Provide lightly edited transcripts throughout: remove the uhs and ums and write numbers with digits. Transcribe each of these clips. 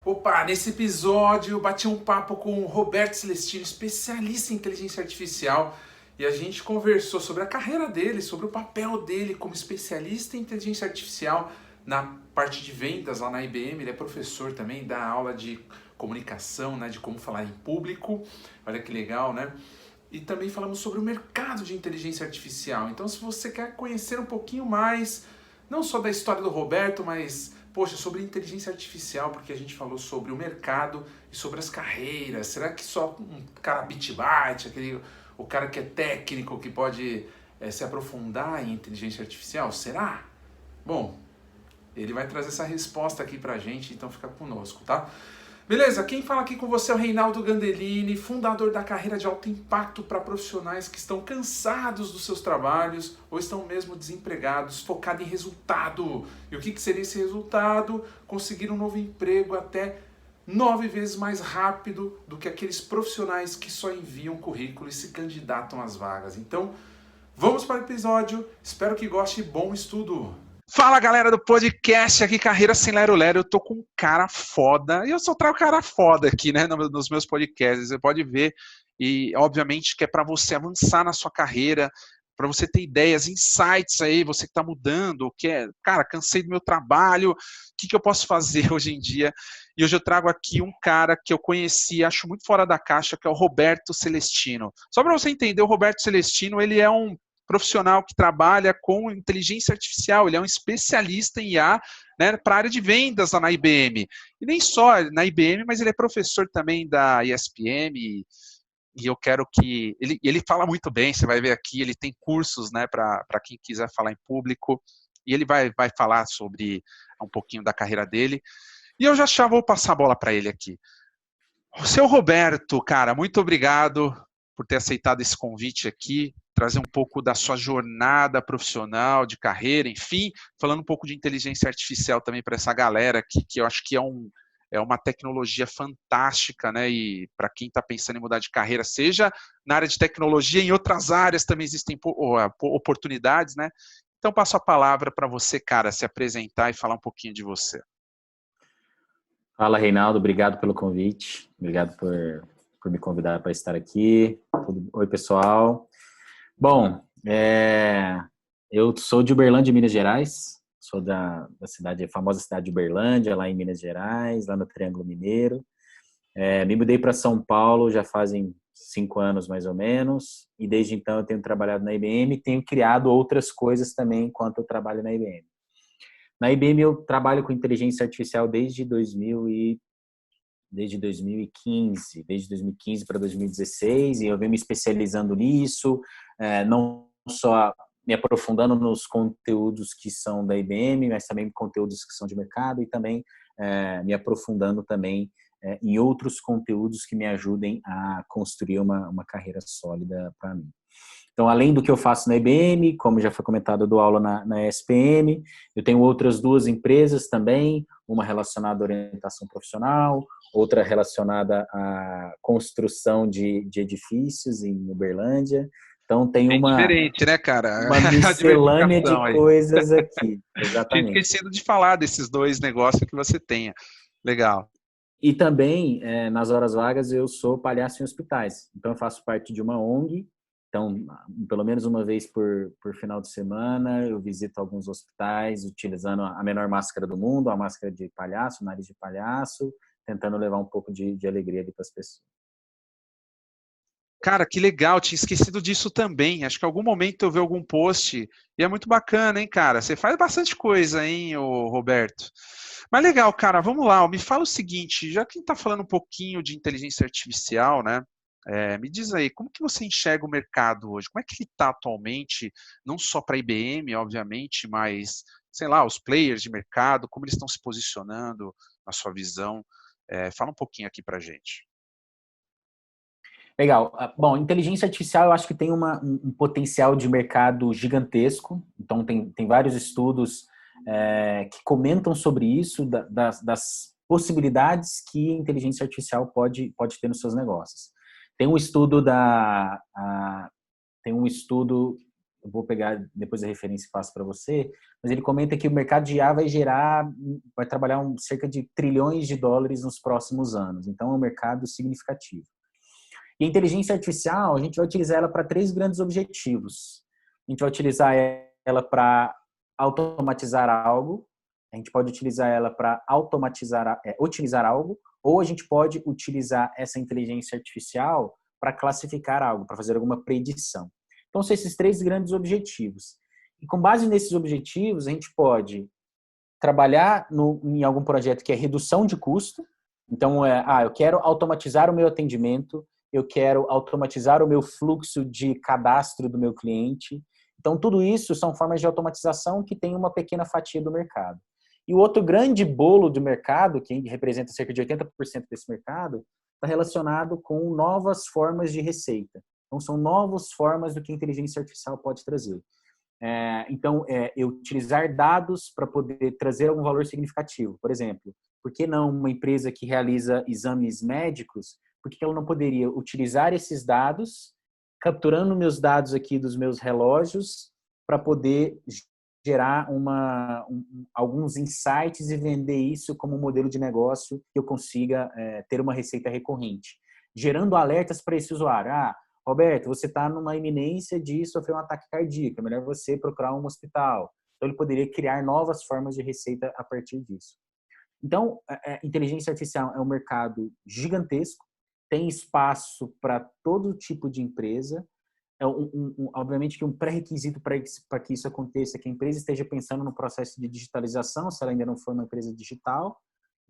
Opa, nesse episódio eu bati um papo com o Roberto Celestino, especialista em inteligência artificial, e a gente conversou sobre a carreira dele, sobre o papel dele como especialista em inteligência artificial na parte de vendas lá na IBM. Ele é professor também, dá aula de comunicação, né, de como falar em público. Olha que legal, né? E também falamos sobre o mercado de inteligência artificial. Então, se você quer conhecer um pouquinho mais, não só da história do Roberto, mas, poxa, sobre inteligência artificial, porque a gente falou sobre o mercado e sobre as carreiras. Será que só um cara bit-byte, o cara que é técnico, que pode se aprofundar em inteligência artificial? Será? Bom, ele vai trazer essa resposta aqui pra gente, então fica conosco, tá? Beleza, quem fala aqui com você é o Reinaldo Gandelini, fundador da Carreira de Alto Impacto para profissionais que estão cansados dos seus trabalhos ou estão mesmo desempregados, focado em resultado. E o que seria esse resultado? Conseguir um novo emprego até 9 vezes mais rápido do que aqueles profissionais que só enviam currículo e se candidatam às vagas. Então, vamos para o episódio. Espero que goste e bom estudo. Fala, galera do podcast, aqui Carreira Sem Lero Lero. Eu tô com um cara foda, e eu só trago cara foda aqui, né, nos meus podcasts. Você pode ver, e obviamente que é para você avançar na sua carreira, para você ter ideias, insights aí, você que tá mudando, que é, cara, cansei do meu trabalho, o que eu posso fazer hoje em dia? E hoje eu trago aqui um cara que eu conheci, acho muito fora da caixa, que é o Roberto Celestino. Só para você entender, o Roberto Celestino, ele é um profissional que trabalha com inteligência artificial, ele é um especialista em IA, né, para a área de vendas lá na IBM. E nem só na IBM, mas ele é professor também da ESPM, e eu quero que... Ele fala muito bem, você vai ver aqui, ele tem cursos, né, para quem quiser falar em público, e ele vai falar sobre um pouquinho da carreira dele. E eu já vou passar a bola para ele aqui. Seu Roberto, cara, muito obrigado por ter aceitado esse convite aqui, trazer um pouco da sua jornada profissional, de carreira, enfim, falando um pouco de inteligência artificial também para essa galera aqui, que eu acho que é uma tecnologia fantástica, né? E para quem está pensando em mudar de carreira, seja na área de tecnologia, em outras áreas também existem oportunidades, né? Então, passo a palavra para você, cara, se apresentar e falar um pouquinho de você. Fala, Reinaldo, obrigado pelo convite, obrigado por me convidar para estar aqui. Oi, pessoal. Bom, eu sou de Uberlândia, Minas Gerais, sou da cidade, a famosa cidade de Uberlândia, lá em Minas Gerais, lá no Triângulo Mineiro. Me mudei para São Paulo já fazem 5 anos, mais ou menos, e desde então eu tenho trabalhado na IBM e tenho criado outras coisas também enquanto eu trabalho na IBM. Na IBM eu trabalho com inteligência artificial desde 2015 para 2016, e eu venho me especializando nisso, não só me aprofundando nos conteúdos que são da IBM, mas também conteúdos que são de mercado, e também me aprofundando também em outros conteúdos que me ajudem a construir uma carreira sólida para mim. Então, além do que eu faço na IBM, como já foi comentado, eu dou aula na ESPM, eu tenho outras 2 empresas também, uma relacionada à orientação profissional, outra relacionada à construção de edifícios em Uberlândia. Então, tem uma diferente, né, cara? uma miscelânea de coisas aqui. Tinha Exatamente. esquecido de falar desses 2 negócios que você tenha. Legal. E também, nas horas vagas, eu sou palhaço em hospitais. Então, eu faço parte de uma ONG. Então, pelo menos uma vez por final de semana, eu visito alguns hospitais utilizando a menor máscara do mundo, a máscara de palhaço, nariz de palhaço, tentando levar um pouco de alegria ali para as pessoas. Cara, que legal, tinha esquecido disso também. Acho que em algum momento eu vi algum post e é muito bacana, hein, cara? Você faz bastante coisa, hein, ô Roberto? Mas legal, cara, vamos lá. Me fala o seguinte, já que a gente tá falando um pouquinho de inteligência artificial, né? Me diz aí, como que você enxerga o mercado hoje? Como é que ele está atualmente, não só para a IBM, obviamente, mas, sei lá, os players de mercado, como eles estão se posicionando na sua visão? Fala um pouquinho aqui para gente. Legal. Bom, inteligência artificial eu acho que tem um potencial de mercado gigantesco. Então, tem vários estudos que comentam sobre isso, das possibilidades que a inteligência artificial pode ter nos seus negócios. Tem um estudo eu vou pegar depois a referência e passo para você, mas ele comenta que o mercado de IA vai trabalhar cerca de trilhões de dólares nos próximos anos. Então, é um mercado significativo. E a inteligência artificial, a gente vai utilizar ela para 3 grandes objetivos. A gente vai utilizar ela para automatizar algo, a gente pode utilizar ela para otimizar algo, ou a gente pode utilizar essa inteligência artificial para classificar algo, para fazer alguma predição. Então, são esses 3 grandes objetivos. E com base nesses objetivos, a gente pode trabalhar em algum projeto que é redução de custo. Então, eu quero automatizar o meu atendimento, eu quero automatizar o meu fluxo de cadastro do meu cliente. Então, tudo isso são formas de automatização que tem uma pequena fatia do mercado. E o outro grande bolo do mercado, que representa cerca de 80% desse mercado, está relacionado com novas formas de receita. Então, são novas formas do que a inteligência artificial pode trazer. Então, eu utilizar dados para poder trazer algum valor significativo. Por exemplo, por que não uma empresa que realiza exames médicos, por que ela não poderia utilizar esses dados, capturando meus dados aqui dos meus relógios, para poder gerar alguns insights e vender isso como um modelo de negócio que eu consiga ter uma receita recorrente, gerando alertas para esse usuário. Roberto, você está numa iminência de sofrer um ataque cardíaco, é melhor você procurar um hospital. Então, ele poderia criar novas formas de receita a partir disso. Então, a inteligência artificial é um mercado gigantesco, tem espaço para todo tipo de empresa. Obviamente que um pré-requisito para que isso aconteça é que a empresa esteja pensando no processo de digitalização, se ela ainda não for uma empresa digital,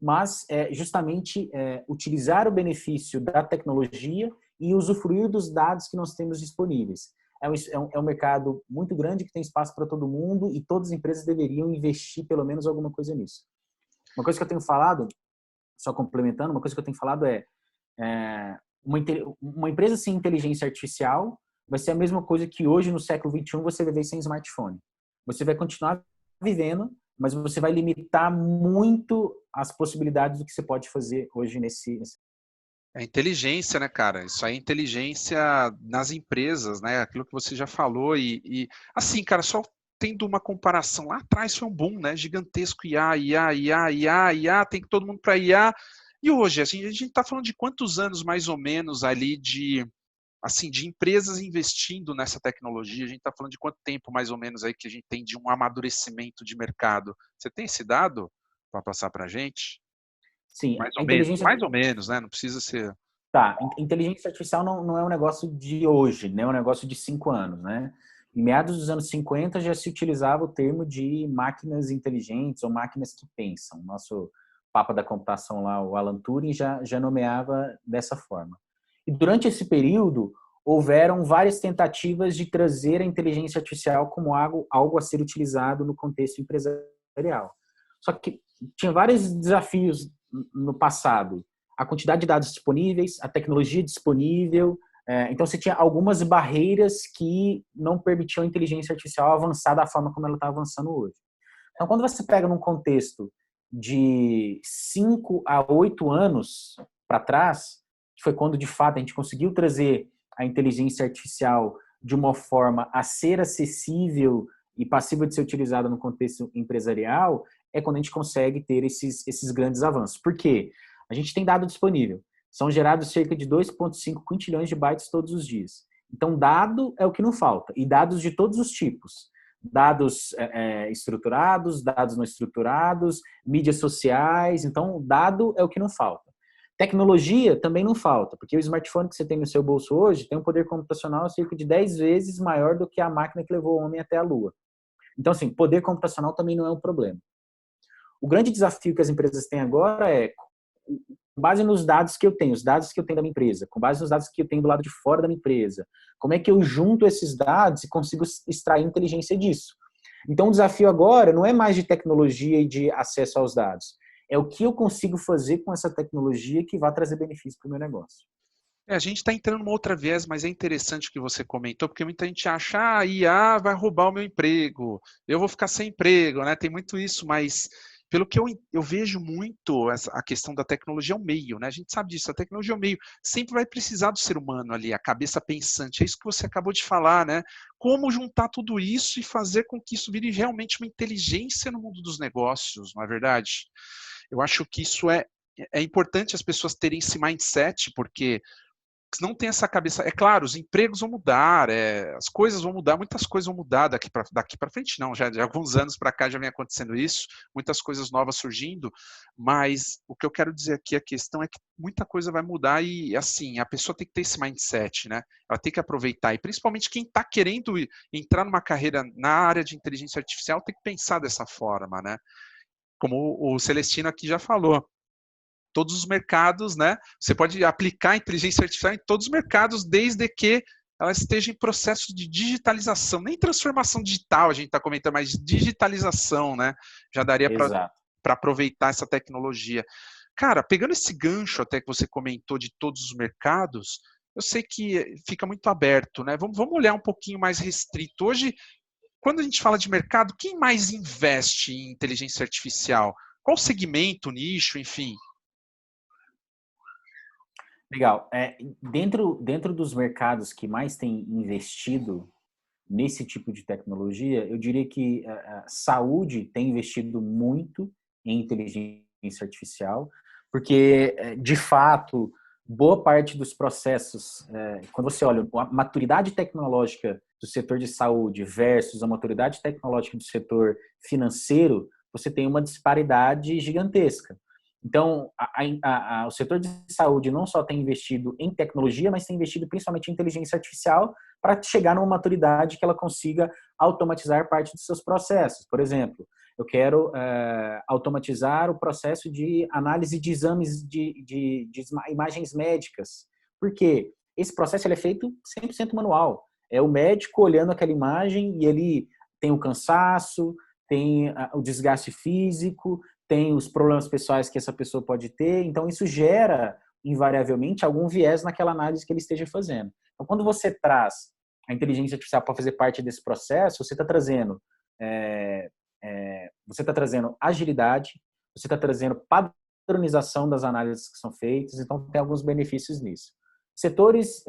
mas justamente utilizar o benefício da tecnologia e usufruir dos dados que nós temos disponíveis. É um mercado muito grande que tem espaço para todo mundo e todas as empresas deveriam investir pelo menos alguma coisa nisso. Uma coisa que eu tenho falado, só complementando, uma coisa que eu tenho falado uma empresa sem inteligência artificial vai ser a mesma coisa que hoje, no século XXI, você viver sem smartphone. Você vai continuar vivendo, mas você vai limitar muito as possibilidades do que você pode fazer hoje nesse... É inteligência, né, cara? Isso aí é inteligência nas empresas, né? Aquilo que você já falou assim, cara, só tendo uma comparação, lá atrás foi um boom, né? Gigantesco, IA, tem que todo mundo para IA. E hoje, assim, a gente está falando de quantos anos mais ou menos ali de empresas investindo nessa tecnologia? A gente está falando de quanto tempo mais ou menos aí que a gente tem de um amadurecimento de mercado? Você tem esse dado para passar para a gente? Sim, Mais ou menos, né? Não precisa ser... Tá, inteligência artificial não é um negócio de hoje, né? É um negócio de 5 anos, né? Em meados dos anos 50 já se utilizava o termo de máquinas inteligentes ou máquinas que pensam. Nosso papa da computação lá, o Alan Turing, já nomeava dessa forma. E durante esse período, houveram várias tentativas de trazer a inteligência artificial como algo a ser utilizado no contexto empresarial. Só que tinha vários desafios no passado. A quantidade de dados disponíveis, a tecnologia disponível. Então, você tinha algumas barreiras que não permitiam a inteligência artificial avançar da forma como ela está avançando hoje. Então, quando você pega num contexto de 5 a 8 anos para trás, que foi quando, de fato, a gente conseguiu trazer a inteligência artificial de uma forma a ser acessível e passível de ser utilizada no contexto empresarial, é quando a gente consegue ter esses grandes avanços. Por quê? A gente tem dado disponível. São gerados cerca de 2,5 quintilhões de bytes todos os dias. Então, dado é o que não falta. E dados de todos os tipos. Dados estruturados, dados não estruturados, mídias sociais. Então, dado é o que não falta. Tecnologia também não falta, porque o smartphone que você tem no seu bolso hoje tem um poder computacional cerca de 10 vezes maior do que a máquina que levou o homem até a Lua. Então, assim, poder computacional também não é um problema. O grande desafio que as empresas têm agora é, com base nos dados que eu tenho, os dados que eu tenho da minha empresa, com base nos dados que eu tenho do lado de fora da minha empresa, como é que eu junto esses dados e consigo extrair inteligência disso? Então, o desafio agora não é mais de tecnologia e de acesso aos dados, é o que eu consigo fazer com essa tecnologia que vai trazer benefício para o meu negócio. A gente está entrando numa outra viés, mas é interessante o que você comentou, porque muita gente acha, a IA vai roubar o meu emprego, eu vou ficar sem emprego, né? Tem muito isso, mas pelo que eu vejo muito a questão da tecnologia é o meio, né? A gente sabe disso, a tecnologia é o meio. Sempre vai precisar do ser humano ali, a cabeça pensante. É isso que você acabou de falar, né? Como juntar tudo isso e fazer com que isso vire realmente uma inteligência no mundo dos negócios, não é verdade? Eu acho que isso é importante as pessoas terem esse mindset, porque se não tem essa cabeça, é claro, os empregos vão mudar, as coisas vão mudar, muitas coisas vão mudar daqui para frente, não, já de alguns anos para cá já vem acontecendo isso, muitas coisas novas surgindo, mas o que eu quero dizer aqui, a questão é que muita coisa vai mudar e, assim, a pessoa tem que ter esse mindset, né? Ela tem que aproveitar, e principalmente quem está querendo entrar numa carreira na área de inteligência artificial tem que pensar dessa forma, né? Como o Celestino aqui já falou, todos os mercados, né? Você pode aplicar a inteligência artificial em todos os mercados, desde que ela esteja em processo de digitalização. Nem transformação digital a gente está comentando, mas digitalização, né? Já daria para aproveitar essa tecnologia. Cara, pegando esse gancho até que você comentou de todos os mercados, eu sei que fica muito aberto, né? Vamos olhar um pouquinho mais restrito. Hoje, quando a gente fala de mercado, quem mais investe em inteligência artificial? Qual segmento, nicho, enfim? Legal. Dentro dos mercados que mais têm investido nesse tipo de tecnologia, eu diria que a saúde tem investido muito em inteligência artificial, porque, de fato, boa parte dos processos, quando você olha a maturidade tecnológica do setor de saúde versus a maturidade tecnológica do setor financeiro, você tem uma disparidade gigantesca. Então, o setor de saúde não só tem investido em tecnologia, mas tem investido principalmente em inteligência artificial para chegar numa maturidade que ela consiga automatizar parte dos seus processos. Por exemplo, eu quero automatizar o processo de análise de exames de imagens médicas. Por quê? Esse processo ele é feito 100% manual. É o médico olhando aquela imagem e ele tem o cansaço, tem o desgaste físico, tem os problemas pessoais que essa pessoa pode ter, então isso gera, invariavelmente, algum viés naquela análise que ele esteja fazendo. Então, quando você traz a inteligência artificial para fazer parte desse processo, você está trazendo agilidade, você está trazendo padronização das análises que são feitas, então tem alguns benefícios nisso. Setores,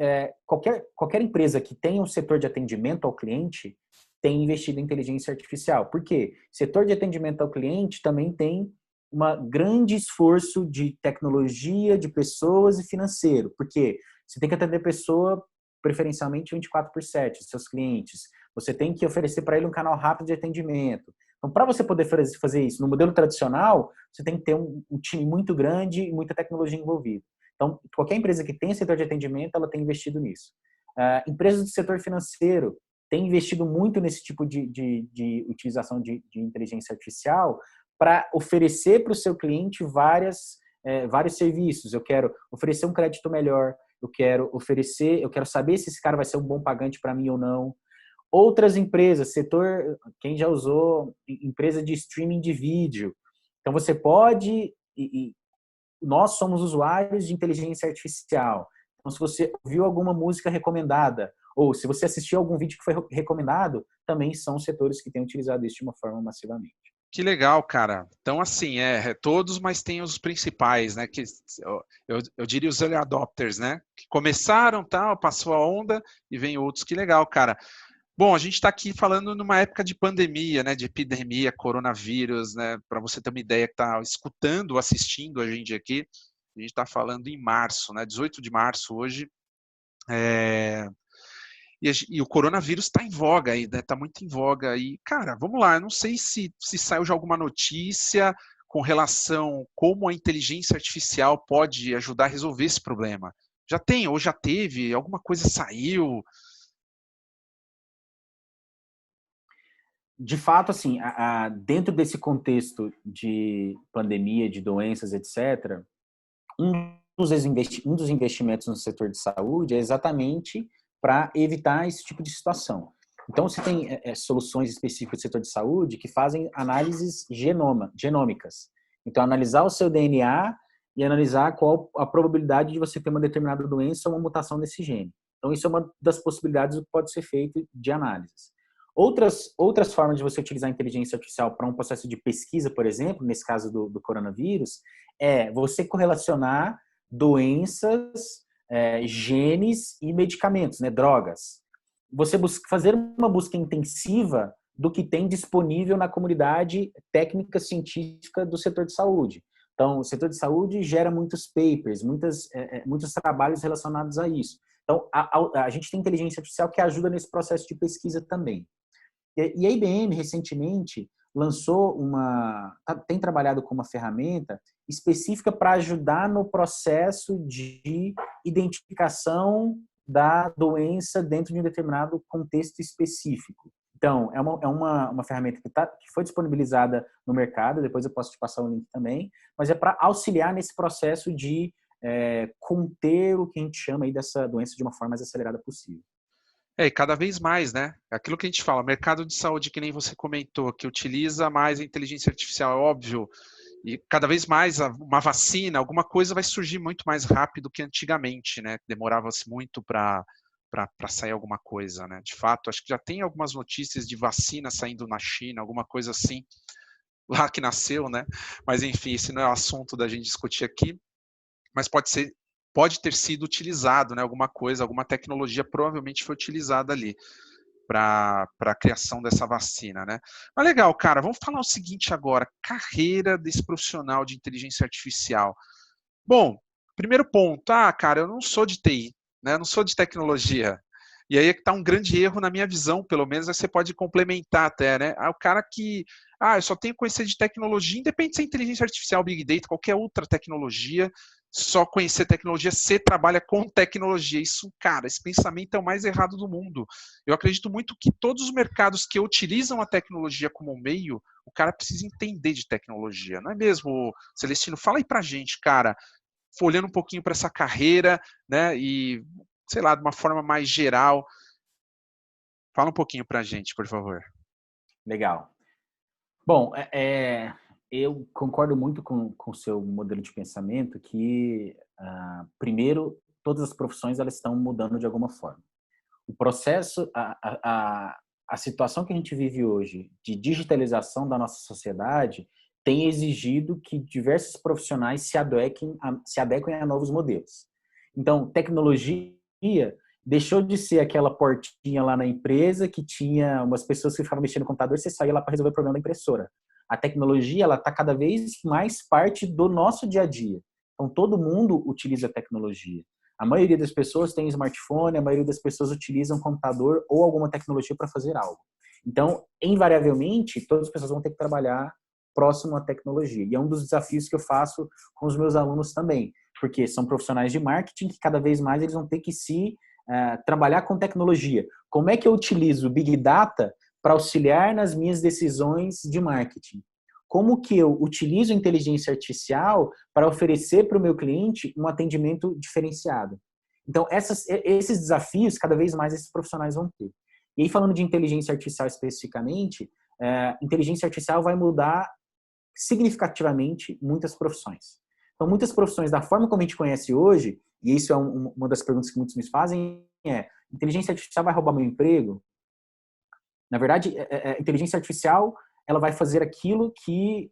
qualquer empresa que tenha um setor de atendimento ao cliente tem investido em inteligência artificial. Por quê? Setor de atendimento ao cliente também tem um grande esforço de tecnologia, de pessoas e financeiro. Por quê? Você tem que atender pessoa preferencialmente 24/7, seus clientes. Você tem que oferecer para ele um canal rápido de atendimento. Então, para você poder fazer isso no modelo tradicional, você tem que ter um time muito grande e muita tecnologia envolvida. Então, qualquer empresa que tenha setor de atendimento, ela tem investido nisso. Empresas do setor financeiro têm investido muito nesse tipo de utilização de inteligência artificial para oferecer para o seu cliente vários serviços. Eu quero oferecer um crédito melhor, eu quero saber se esse cara vai ser um bom pagante para mim ou não. Outras empresas, quem já usou empresa de streaming de vídeo. Então, você pode... nós somos usuários de inteligência artificial. Então, se você ouviu alguma música recomendada, ou se você assistiu algum vídeo que foi recomendado, também são setores que têm utilizado isso de uma forma massivamente. Que legal, cara. Então, assim, todos, mas tem os principais, né? Que eu diria os early adopters, né? Que começaram, tal, passou a onda e vem outros. Que legal, cara. Bom, a gente está aqui falando numa época de pandemia, né? De epidemia, coronavírus, né? Para você ter uma ideia que está escutando, assistindo a gente aqui, a gente está falando em março, né? 18 de março hoje. E o coronavírus está em voga aí, né? Está muito em voga. E, cara, vamos lá, eu não sei se saiu já alguma notícia com relação como a inteligência artificial pode ajudar a resolver esse problema. Já tem, ou já teve, alguma coisa saiu? De fato, assim, dentro desse contexto de pandemia, de doenças, etc., um dos investimentos no setor de saúde é exatamente para evitar esse tipo de situação. Então, você tem soluções específicas do setor de saúde que fazem análises genômicas. Então, analisar o seu DNA e analisar qual a probabilidade de você ter uma determinada doença ou uma mutação nesse gene. Então, isso é uma das possibilidades do que pode ser feito de análises. Outras formas de você utilizar a inteligência artificial para um processo de pesquisa, por exemplo, nesse caso do coronavírus, é você correlacionar doenças, genes e medicamentos, né, drogas. Você fazer uma busca intensiva do que tem disponível na comunidade técnica científica do setor de saúde. Então, o setor de saúde gera muitos papers, muitos trabalhos relacionados a isso. Então, a gente tem inteligência artificial que ajuda nesse processo de pesquisa também. E a IBM, recentemente, tem trabalhado com uma ferramenta específica para ajudar no processo de identificação da doença dentro de um determinado contexto específico. Então, é uma ferramenta que foi disponibilizada no mercado, depois eu posso te passar o link também, mas é para auxiliar nesse processo de conter o que a gente chama aí dessa doença de uma forma mais acelerada possível. E cada vez mais, né? Aquilo que a gente fala, mercado de saúde, que nem você comentou, que utiliza mais a inteligência artificial, é óbvio, e cada vez mais uma vacina, alguma coisa vai surgir muito mais rápido que antigamente, né? Demorava-se muito para sair alguma coisa, né? De fato, acho que já tem algumas notícias de vacina saindo na China, alguma coisa assim, lá que nasceu, né? Mas enfim, esse não é o assunto da gente discutir aqui, mas pode ter sido utilizado, né? Alguma coisa, alguma tecnologia provavelmente foi utilizada ali para a criação dessa vacina, né? Mas legal, cara, vamos falar o seguinte agora, carreira desse profissional de inteligência artificial. Bom, primeiro ponto, cara, eu não sou de TI, né? Eu não sou de tecnologia. E aí é que está um grande erro na minha visão, pelo menos, aí você pode complementar até, né? O cara que, eu só tenho conhecimento de tecnologia, independente se é inteligência artificial, Big Data, qualquer outra tecnologia, só conhecer tecnologia, você trabalha com tecnologia. Isso, cara, esse pensamento é o mais errado do mundo. Eu acredito muito que todos os mercados que utilizam a tecnologia como meio, o cara precisa entender de tecnologia, não é mesmo, Celestino? Fala aí pra gente, cara, olhando um pouquinho para essa carreira, né, e, sei lá, de uma forma mais geral, fala um pouquinho pra gente, por favor. Legal. Bom, eu concordo muito com o seu modelo de pensamento que, primeiro, todas as profissões elas estão mudando de alguma forma. O processo, a situação que a gente vive hoje de digitalização da nossa sociedade tem exigido que diversos profissionais se adequem a novos modelos. Então, tecnologia deixou de ser aquela portinha lá na empresa que tinha umas pessoas que ficavam mexendo no computador e você saía lá para resolver o problema da impressora. A tecnologia ela está cada vez mais parte do nosso dia a dia. Então, todo mundo utiliza tecnologia. A maioria das pessoas tem smartphone, a maioria das pessoas utiliza um computador ou alguma tecnologia para fazer algo. Então, invariavelmente, todas as pessoas vão ter que trabalhar próximo à tecnologia. E é um dos desafios que eu faço com os meus alunos também, porque são profissionais de marketing que cada vez mais eles vão ter que trabalhar com tecnologia. Como é que eu utilizo o Big Data para auxiliar nas minhas decisões de marketing? Como que eu utilizo a inteligência artificial para oferecer para o meu cliente um atendimento diferenciado? Então, esses desafios, cada vez mais esses profissionais vão ter. E aí, falando de inteligência artificial especificamente, inteligência artificial vai mudar significativamente muitas profissões. Então, muitas profissões, da forma como a gente conhece hoje, e isso é uma das perguntas que muitos me fazem, inteligência artificial vai roubar meu emprego? Na verdade, a inteligência artificial ela vai fazer aquilo que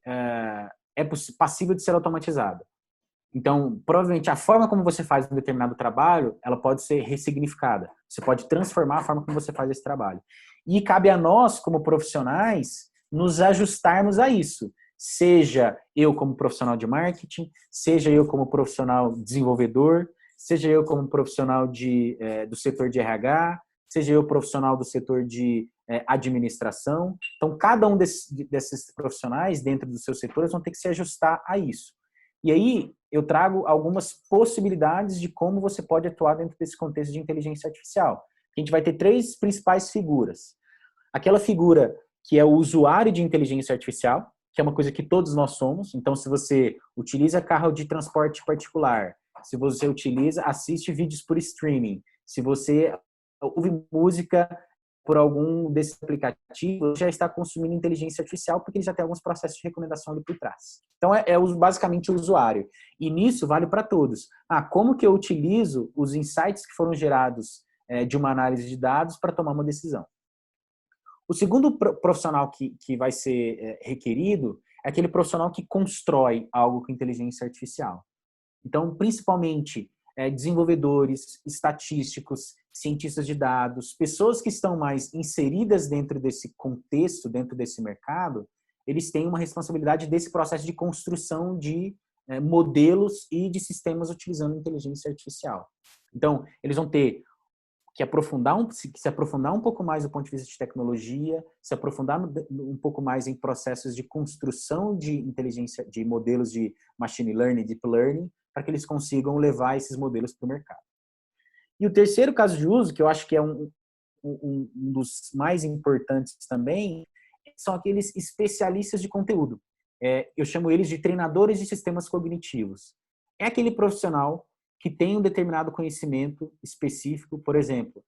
é passível de ser automatizado. Então, provavelmente, a forma como você faz um determinado trabalho, ela pode ser ressignificada. Você pode transformar a forma como você faz esse trabalho. E cabe a nós, como profissionais, nos ajustarmos a isso. Seja eu como profissional de marketing, seja eu como profissional desenvolvedor, seja eu como profissional do setor de RH, seja eu profissional do setor de administração. Então, cada um desses profissionais dentro dos seus setores vão ter que se ajustar a isso. E aí, eu trago algumas possibilidades de como você pode atuar dentro desse contexto de inteligência artificial. A gente vai ter 3 principais figuras. Aquela figura que é o usuário de inteligência artificial, que é uma coisa que todos nós somos. Então, se você utiliza carro de transporte particular, se você assiste vídeos por streaming, se você ouve música por algum desses aplicativos, já está consumindo inteligência artificial, porque ele já tem alguns processos de recomendação ali por trás. Então, basicamente o usuário. E nisso vale para todos. Como que eu utilizo os insights que foram gerados de uma análise de dados para tomar uma decisão? O segundo profissional que vai ser requerido é aquele profissional que constrói algo com inteligência artificial. Então, principalmente, desenvolvedores, estatísticos, cientistas de dados, pessoas que estão mais inseridas dentro desse contexto, dentro desse mercado, eles têm uma responsabilidade desse processo de construção de modelos e de sistemas utilizando inteligência artificial. Então, eles vão ter que se aprofundar um pouco mais do ponto de vista de tecnologia, se aprofundar um pouco mais em processos de construção de inteligência, de modelos de machine learning, deep learning, para que eles consigam levar esses modelos para o mercado. E o terceiro caso de uso, que eu acho que é um dos mais importantes também, são aqueles especialistas de conteúdo. Eu chamo eles de treinadores de sistemas cognitivos. É aquele profissional que tem um determinado conhecimento específico, por exemplo,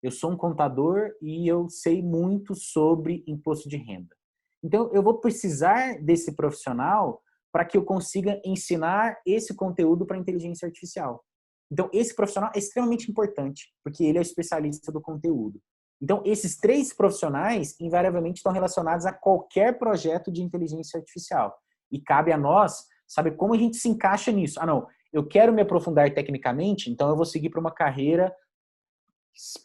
eu sou um contador e eu sei muito sobre imposto de renda. Então, eu vou precisar desse profissional para que eu consiga ensinar esse conteúdo para a inteligência artificial. Então, esse profissional é extremamente importante, porque ele é especialista do conteúdo. Então, esses 3 profissionais, invariavelmente, estão relacionados a qualquer projeto de inteligência artificial. E cabe a nós saber como a gente se encaixa nisso. Não, eu quero me aprofundar tecnicamente, então eu vou seguir para uma carreira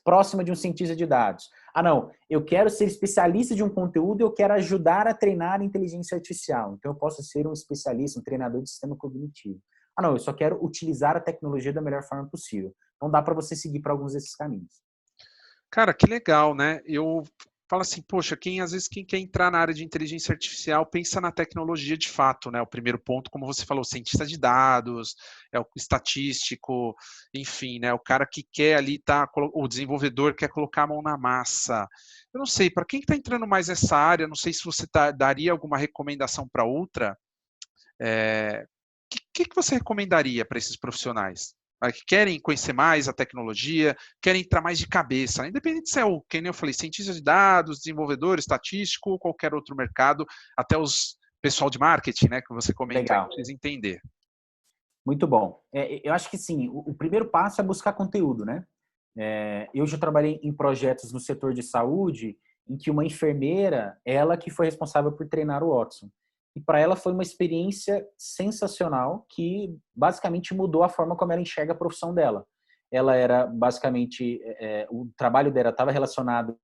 próxima de um cientista de dados. Não, eu quero ser especialista de um conteúdo e eu quero ajudar a treinar a inteligência artificial. Então eu posso ser um especialista, um treinador de sistema cognitivo. Não, eu só quero utilizar a tecnologia da melhor forma possível. Então dá para você seguir para alguns desses caminhos. Cara, que legal, né? Eu falo assim, poxa, às vezes quem quer entrar na área de inteligência artificial pensa na tecnologia de fato, né? O primeiro ponto, como você falou, cientista de dados, é o estatístico, enfim, né? O cara que quer ali o desenvolvedor quer colocar a mão na massa. Eu não sei, para quem está entrando mais nessa área, não sei se você daria alguma recomendação para outra. Que você recomendaria para esses profissionais? Que querem conhecer mais a tecnologia, querem entrar mais de cabeça, independente se é quem eu falei, cientista de dados, desenvolvedor, estatístico ou qualquer outro mercado, até os pessoal de marketing, né, que você comenta, precisa entender. Muito bom. Eu acho que sim, o primeiro passo é buscar conteúdo, né? Eu já trabalhei em projetos no setor de saúde em que uma enfermeira, ela que foi responsável por treinar o Watson. E para ela foi uma experiência sensacional que basicamente mudou a forma como ela enxerga a profissão dela. Ela era basicamente, o trabalho dela estava relacionado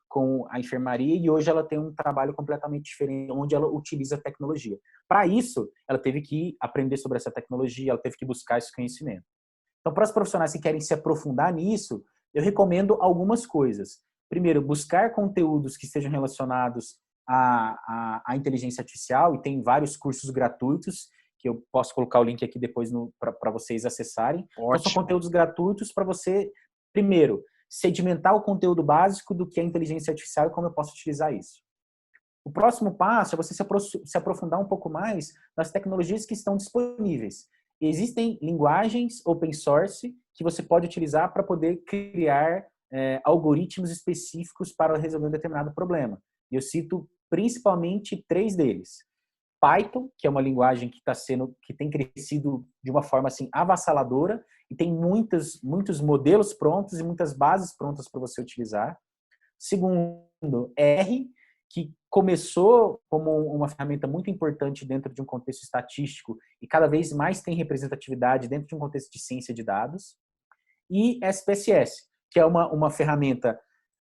com a enfermaria e hoje ela tem um trabalho completamente diferente, onde ela utiliza a tecnologia. Para isso, ela teve que aprender sobre essa tecnologia, ela teve que buscar esse conhecimento. Então, para os profissionais que querem se aprofundar nisso, eu recomendo algumas coisas. Primeiro, buscar conteúdos que estejam relacionados à inteligência artificial, e tem vários cursos gratuitos, que eu posso colocar o link aqui depois para vocês acessarem. Então, são conteúdos gratuitos para você, primeiro, sedimentar o conteúdo básico do que é inteligência artificial e como eu posso utilizar isso. O próximo passo é você se aprofundar um pouco mais nas tecnologias que estão disponíveis. Existem linguagens open source que você pode utilizar para poder criar algoritmos específicos para resolver um determinado problema. E eu cito principalmente 3 deles. Python, que é uma linguagem que tem crescido de uma forma assim avassaladora e tem muitos modelos prontos e muitas bases prontas para você utilizar. Segundo, R, que começou como uma ferramenta muito importante dentro de um contexto estatístico e cada vez mais tem representatividade dentro de um contexto de ciência de dados. E SPSS, que é uma ferramenta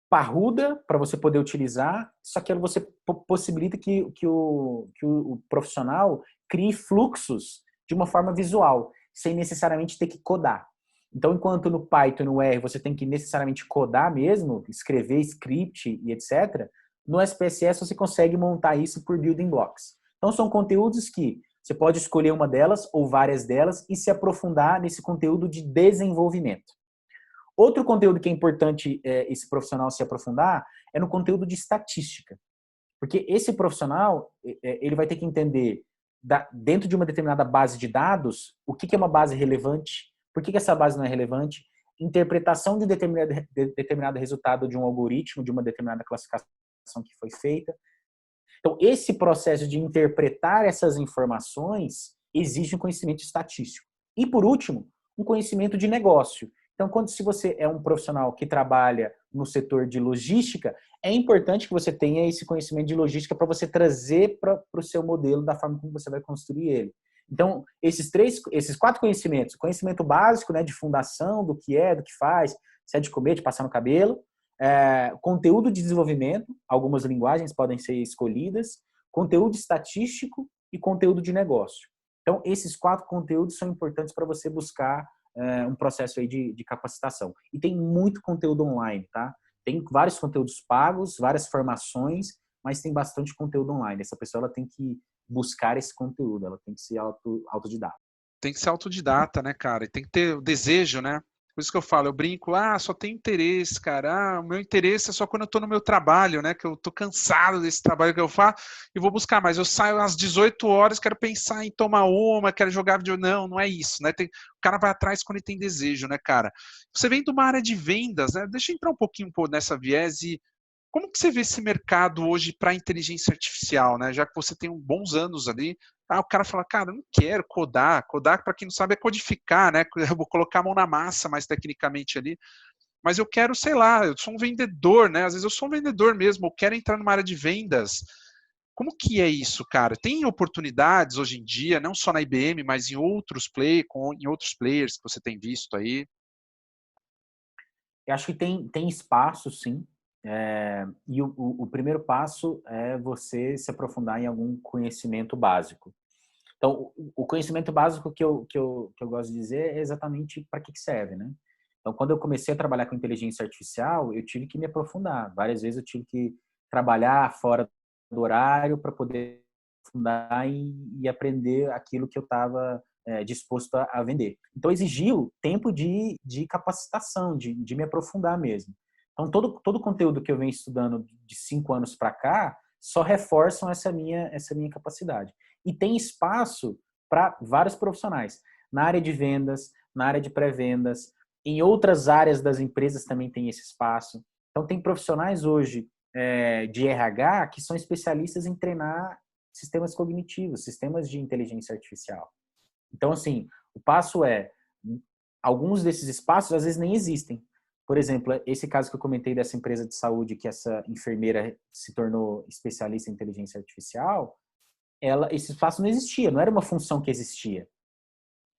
parruda para você poder utilizar, só que você possibilita que o profissional crie fluxos de uma forma visual, sem necessariamente ter que codar. Então, enquanto no Python e no R você tem que necessariamente codar mesmo, escrever script e etc., no SPSS você consegue montar isso por building blocks. Então, são conteúdos que você pode escolher uma delas ou várias delas e se aprofundar nesse conteúdo de desenvolvimento. Outro conteúdo que é importante esse profissional se aprofundar é no conteúdo de estatística. Porque esse profissional ele vai ter que entender, dentro de uma determinada base de dados, o que é uma base relevante, por que essa base não é relevante, interpretação de determinado resultado de um algoritmo, de uma determinada classificação que foi feita. Então, esse processo de interpretar essas informações exige um conhecimento estatístico. E, por último, um conhecimento de negócio, Então, se você é um profissional que trabalha no setor de logística, é importante que você tenha esse conhecimento de logística para você trazer para o seu modelo da forma como você vai construir ele. Então, esses 4 conhecimentos, conhecimento básico, né, de fundação, do que é, do que faz, se é de comer, de passar no cabelo, conteúdo de desenvolvimento, algumas linguagens podem ser escolhidas, conteúdo estatístico e conteúdo de negócio. Então, esses 4 conteúdos são importantes para você buscar um processo aí de capacitação. E tem muito conteúdo online, tá? Tem vários conteúdos pagos, várias formações, mas tem bastante conteúdo online. Essa pessoa ela tem que buscar esse conteúdo, ela tem que ser autodidata. Tem que ser autodidata, né, cara? E tem que ter o desejo, né? Por isso que eu falo, eu brinco, só tem interesse, cara. O meu interesse é só quando eu tô no meu trabalho, né? Que eu tô cansado desse trabalho que eu faço e vou buscar. Mas eu saio às 18 horas, quero pensar em tomar uma, quero jogar vídeo. Não é isso, né? O cara vai atrás quando ele tem desejo, né, cara? Você vem de uma área de vendas, né? Deixa eu entrar um pouquinho nessa viés e como que você vê esse mercado hoje para inteligência artificial, né? Já que você tem bons anos ali, o cara fala, cara, eu não quero codar. Codar, para quem não sabe, é codificar, né? Eu vou colocar a mão na massa mais tecnicamente ali. Mas eu quero, sei lá, eu sou um vendedor, né? Às vezes eu sou um vendedor mesmo, eu quero entrar numa área de vendas. Como que é isso, cara? Tem oportunidades hoje em dia, não só na IBM, mas em outros players que você tem visto aí? Eu acho que tem espaço, sim. E o primeiro passo é você se aprofundar em algum conhecimento básico. Então, o conhecimento básico que eu gosto de dizer é exatamente para que serve, né? Então, quando eu comecei a trabalhar com inteligência artificial, eu tive que me aprofundar. Várias vezes eu tive que trabalhar fora do horário para poder aprofundar e aprender aquilo que eu estava disposto a vender. Então, exigiu tempo de capacitação, de me aprofundar mesmo. Então, todo o conteúdo que eu venho estudando de 5 anos para cá só reforçam essa minha capacidade. E tem espaço para vários profissionais. Na área de vendas, na área de pré-vendas, em outras áreas das empresas também tem esse espaço. Então, tem profissionais hoje de RH que são especialistas em treinar sistemas cognitivos, sistemas de inteligência artificial. Então, assim, o passo alguns desses espaços às vezes nem existem. Por exemplo, esse caso que eu comentei dessa empresa de saúde, que essa enfermeira se tornou especialista em inteligência artificial, esse espaço não existia, não era uma função que existia.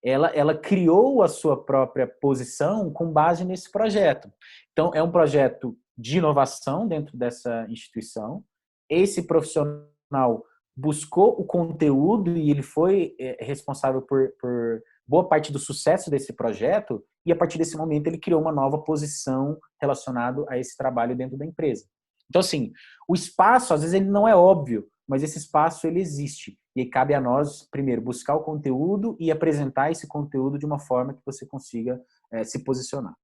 Ela criou a sua própria posição com base nesse projeto. Então, é um projeto de inovação dentro dessa instituição. Esse profissional buscou o conteúdo e ele foi responsável por boa parte do sucesso desse projeto, e a partir desse momento ele criou uma nova posição relacionada a esse trabalho dentro da empresa. Então, assim, o espaço, às vezes, ele não é óbvio, mas esse espaço, ele existe. E aí cabe a nós, primeiro, buscar o conteúdo e apresentar esse conteúdo de uma forma que você consiga se posicionar.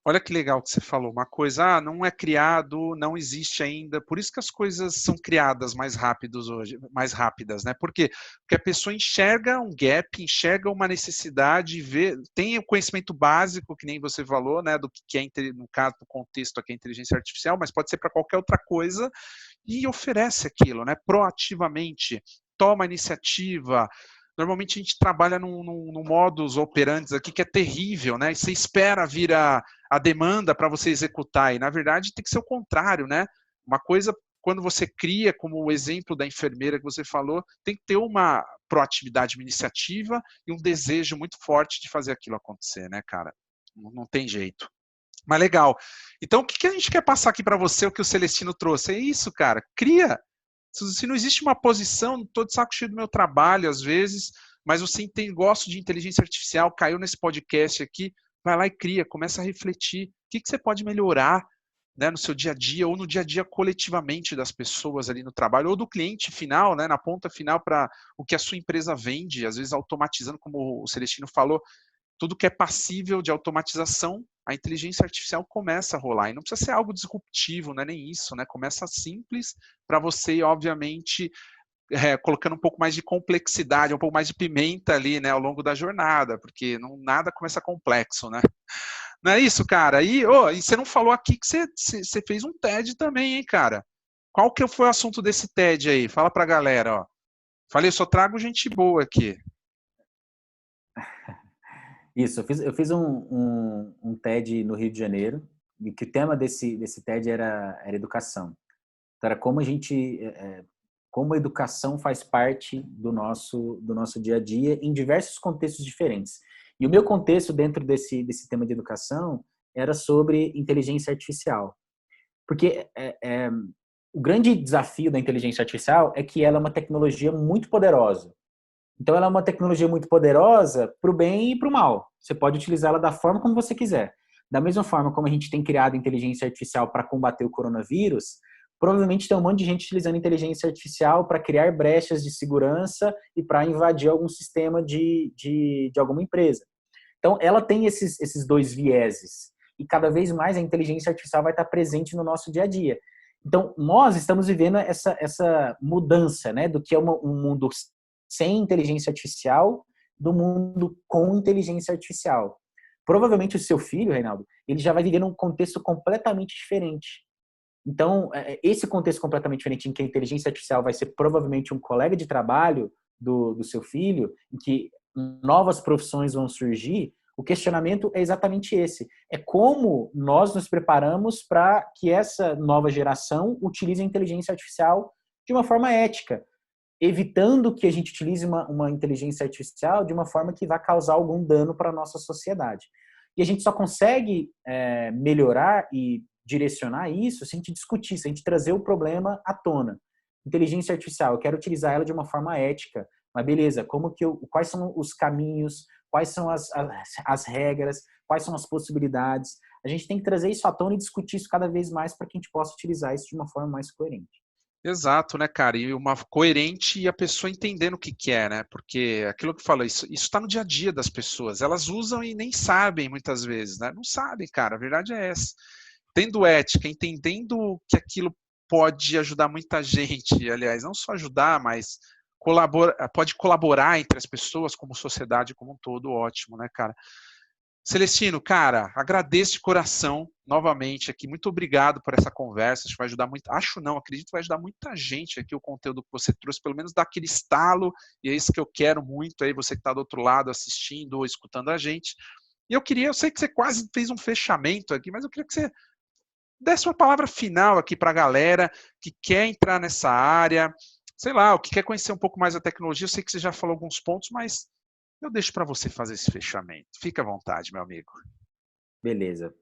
Olha que legal que você falou, uma coisa, não é criado, não existe ainda, por isso que as coisas são criadas mais rápidas, né? Por quê? Porque a pessoa enxerga um gap, enxerga uma necessidade, tem o conhecimento básico, que nem você falou, né, do que é, no caso, do contexto aqui, a inteligência artificial, mas pode ser para qualquer outra coisa, e oferece aquilo, né, proativamente, toma a iniciativa. Normalmente a gente trabalha num modus operandi aqui que é terrível, né? E você espera vir a demanda para você executar, e na verdade tem que ser o contrário, né? Uma coisa, quando você cria, como o exemplo da enfermeira que você falou, tem que ter uma proatividade, uma iniciativa e um desejo muito forte de fazer aquilo acontecer, né, cara? Não tem jeito. Mas legal. Então, o que a gente quer passar aqui para você, o que o Celestino trouxe? É isso, cara. Cria. Se não existe uma posição, estou de saco cheio do meu trabalho às vezes, mas você gosta de inteligência artificial, caiu nesse podcast aqui, vai lá e cria, começa a refletir. O que você pode melhorar, né, no seu dia a dia ou no dia a dia coletivamente das pessoas ali no trabalho ou do cliente final, né, na ponta final para o que a sua empresa vende, às vezes automatizando, como o Celestino falou, tudo que é passível de automatização, a inteligência artificial começa a rolar. E não precisa ser algo disruptivo, não é nem isso, né? Começa simples para você, obviamente, colocando um pouco mais de complexidade, um pouco mais de pimenta ali, né, ao longo da jornada, porque nada começa complexo, né? Não é isso, cara? E você não falou aqui que você fez um TED também, hein, cara? Qual que foi o assunto desse TED aí? Fala pra galera, ó. Falei, eu só trago gente boa aqui. Isso, eu fiz um TED no Rio de Janeiro, e que o tema desse TED era educação. Então, era como a gente, como a educação faz parte do nosso dia a dia em diversos contextos diferentes. E o meu contexto dentro desse tema de educação era sobre inteligência artificial. Porque o grande desafio da inteligência artificial é que ela é uma tecnologia muito poderosa. Então, ela é uma tecnologia muito poderosa para o bem e para o mal. Você pode utilizá-la da forma como você quiser. Da mesma forma como a gente tem criado inteligência artificial para combater o coronavírus, provavelmente tem um monte de gente utilizando inteligência artificial para criar brechas de segurança e para invadir algum sistema de alguma empresa. Então, ela tem esses dois vieses. E cada vez mais a inteligência artificial vai estar presente no nosso dia a dia. Então, nós estamos vivendo essa mudança, né, do que é um mundo sem inteligência artificial do mundo com inteligência artificial. Provavelmente o seu filho, Reinaldo, ele já vai viver num contexto completamente diferente. Então, esse contexto completamente diferente em que a inteligência artificial vai ser provavelmente um colega de trabalho do seu filho, em que novas profissões vão surgir, o questionamento é exatamente esse. É como nós nos preparamos para que essa nova geração utilize a inteligência artificial de uma forma ética, evitando que a gente utilize uma inteligência artificial de uma forma que vá causar algum dano para a nossa sociedade. E a gente só consegue melhorar e direcionar isso se a gente discutir, se a gente trazer o problema à tona. Inteligência artificial, eu quero utilizar ela de uma forma ética, mas beleza, quais são os caminhos, quais são as regras, quais são as possibilidades. A gente tem que trazer isso à tona e discutir isso cada vez mais para que a gente possa utilizar isso de uma forma mais coerente. Exato, né, cara? E uma coerente e a pessoa entendendo o que quer, né? Porque aquilo que fala, isso está no dia a dia das pessoas. Elas usam e nem sabem muitas vezes, né? Não sabem, cara. A verdade é essa. Tendo ética, entendendo que aquilo pode ajudar muita gente, aliás, não só ajudar, mas pode colaborar entre as pessoas, como sociedade como um todo, ótimo, né, cara? Celestino, cara, agradeço de coração novamente aqui. Muito obrigado por essa conversa. Acho que vai ajudar muito. Acho não, acredito que vai ajudar muita gente aqui o conteúdo que você trouxe, pelo menos dar aquele estalo, e é isso que eu quero muito aí, você que está do outro lado assistindo ou escutando a gente. E eu sei que você quase fez um fechamento aqui, mas eu queria que você desse uma palavra final aqui para a galera que quer entrar nessa área, sei lá, o que quer conhecer um pouco mais da tecnologia. Eu sei que você já falou alguns pontos, mas eu deixo para você fazer esse fechamento. Fica à vontade, meu amigo. Beleza.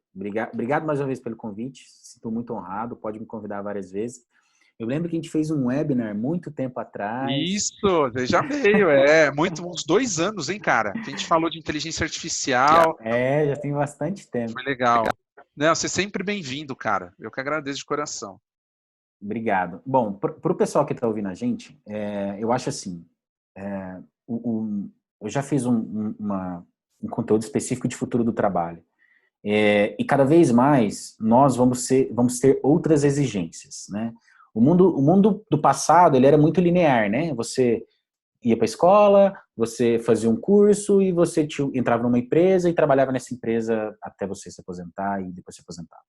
Obrigado mais uma vez pelo convite. Sinto muito honrado. Pode me convidar várias vezes. Eu lembro que a gente fez um webinar muito tempo atrás. Isso, já veio, uns 2 anos, hein, cara? Que a gente falou de inteligência artificial. Já tem bastante tempo. Foi legal. Não, você é sempre bem-vindo, cara. Eu que agradeço de coração. Obrigado. Bom, para o pessoal que está ouvindo a gente, eu acho assim, eu já fiz um conteúdo específico de futuro do trabalho. E cada vez mais nós vamos ter outras exigências, né? O mundo do passado, ele era muito linear, né? Você ia para a escola, você fazia um curso e você entrava numa empresa e trabalhava nessa empresa até você se aposentar e depois se aposentar.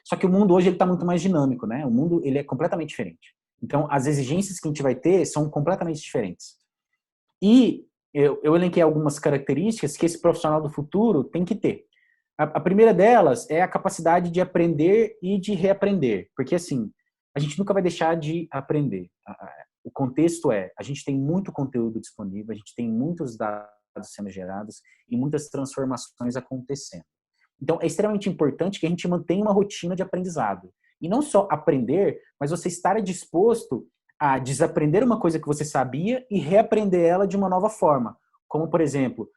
Só que o mundo hoje está muito mais dinâmico, né? O mundo ele é completamente diferente. Então, as exigências que a gente vai ter são completamente diferentes. E eu elenquei algumas características que esse profissional do futuro tem que ter. A primeira delas é a capacidade de aprender e de reaprender. Porque, assim, a gente nunca vai deixar de aprender. O contexto a gente tem muito conteúdo disponível, a gente tem muitos dados sendo gerados e muitas transformações acontecendo. Então, é extremamente importante que a gente mantenha uma rotina de aprendizado. E não só aprender, mas você estar disposto a desaprender uma coisa que você sabia e reaprender ela de uma nova forma. Como, por exemplo,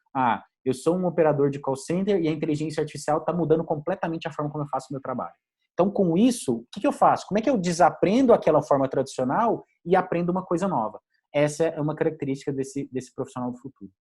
eu sou um operador de call center e a inteligência artificial está mudando completamente a forma como eu faço o meu trabalho. Então, com isso, o que eu faço? Como é que eu desaprendo aquela forma tradicional e aprendo uma coisa nova? Essa é uma característica desse profissional do futuro.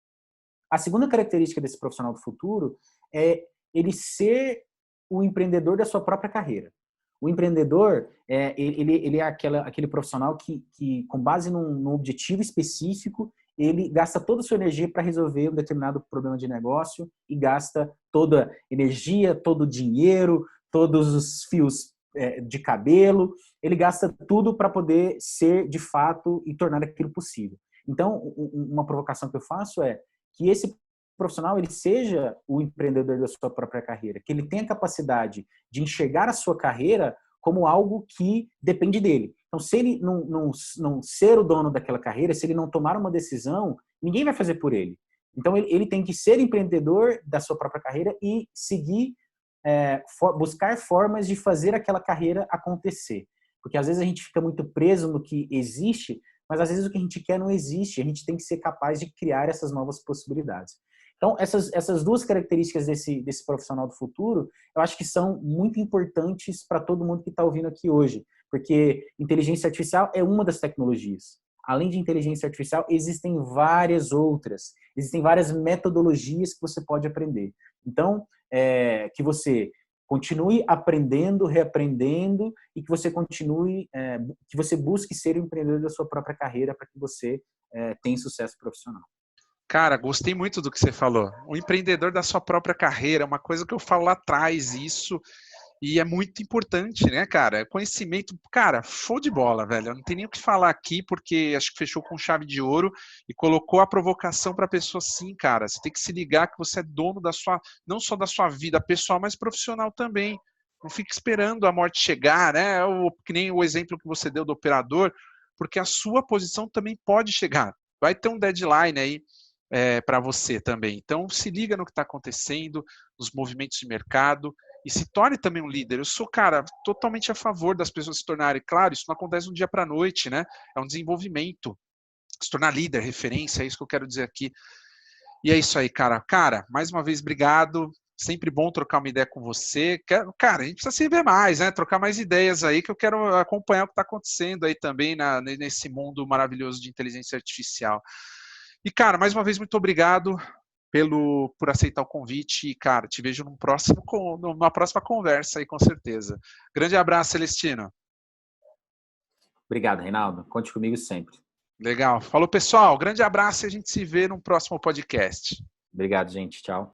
A segunda característica desse profissional do futuro é ele ser o empreendedor da sua própria carreira. O empreendedor, ele é aquele profissional que, com base num objetivo específico, ele gasta toda a sua energia para resolver um determinado problema de negócio e gasta toda a energia, todo o dinheiro, todos os fios de cabelo, ele gasta tudo para poder ser, de fato, e tornar aquilo possível. Então, uma provocação que eu faço é que esse profissional ele seja o empreendedor da sua própria carreira, que ele tenha a capacidade de enxergar a sua carreira como algo que depende dele. Então, se ele não ser o dono daquela carreira, se ele não tomar uma decisão, ninguém vai fazer por ele. Então, ele tem que ser empreendedor da sua própria carreira e seguir, buscar formas de fazer aquela carreira acontecer. Porque às vezes a gente fica muito preso no que existe, mas às vezes o que a gente quer não existe. A gente tem que ser capaz de criar essas novas possibilidades. Então, essas duas características desse profissional do futuro, eu acho que são muito importantes para todo mundo que está ouvindo aqui hoje. Porque inteligência artificial é uma das tecnologias. Além de inteligência artificial, existem várias outras. Existem várias metodologias que você pode aprender. Então, que você continue aprendendo, reaprendendo e que você continue, que você busque ser o empreendedor da sua própria carreira para que você tenha sucesso profissional. Cara, gostei muito do que você falou. O empreendedor da sua própria carreira, é uma coisa que eu falo lá atrás, isso, e é muito importante, né, cara? Conhecimento, cara, show de bola, velho. Eu não tenho nem o que falar aqui, porque acho que fechou com chave de ouro e colocou a provocação para a pessoa, sim, cara. Você tem que se ligar que você é dono da sua, não só da sua vida pessoal, mas profissional também. Não fique esperando a morte chegar, né? Que nem o exemplo que você deu do operador, porque a sua posição também pode chegar. Vai ter um deadline aí para você também. Então, se liga no que está acontecendo, nos movimentos de mercado e se torne também um líder. Eu sou, cara, totalmente a favor das pessoas se tornarem. Claro, isso não acontece de um dia para a noite, né? É um desenvolvimento. Se tornar líder, referência, é isso que eu quero dizer aqui. E é isso aí, cara. Cara, mais uma vez, obrigado. Sempre bom trocar uma ideia com você. Cara, a gente precisa se ver mais, né? Trocar mais ideias aí, que eu quero acompanhar o que está acontecendo aí também nesse mundo maravilhoso de inteligência artificial. E, cara, mais uma vez, muito obrigado por aceitar o convite. E, cara, te vejo numa próxima conversa aí, com certeza. Grande abraço, Celestino. Obrigado, Reinaldo. Conte comigo sempre. Legal. Falou, pessoal. Grande abraço e a gente se vê no próximo podcast. Obrigado, gente. Tchau.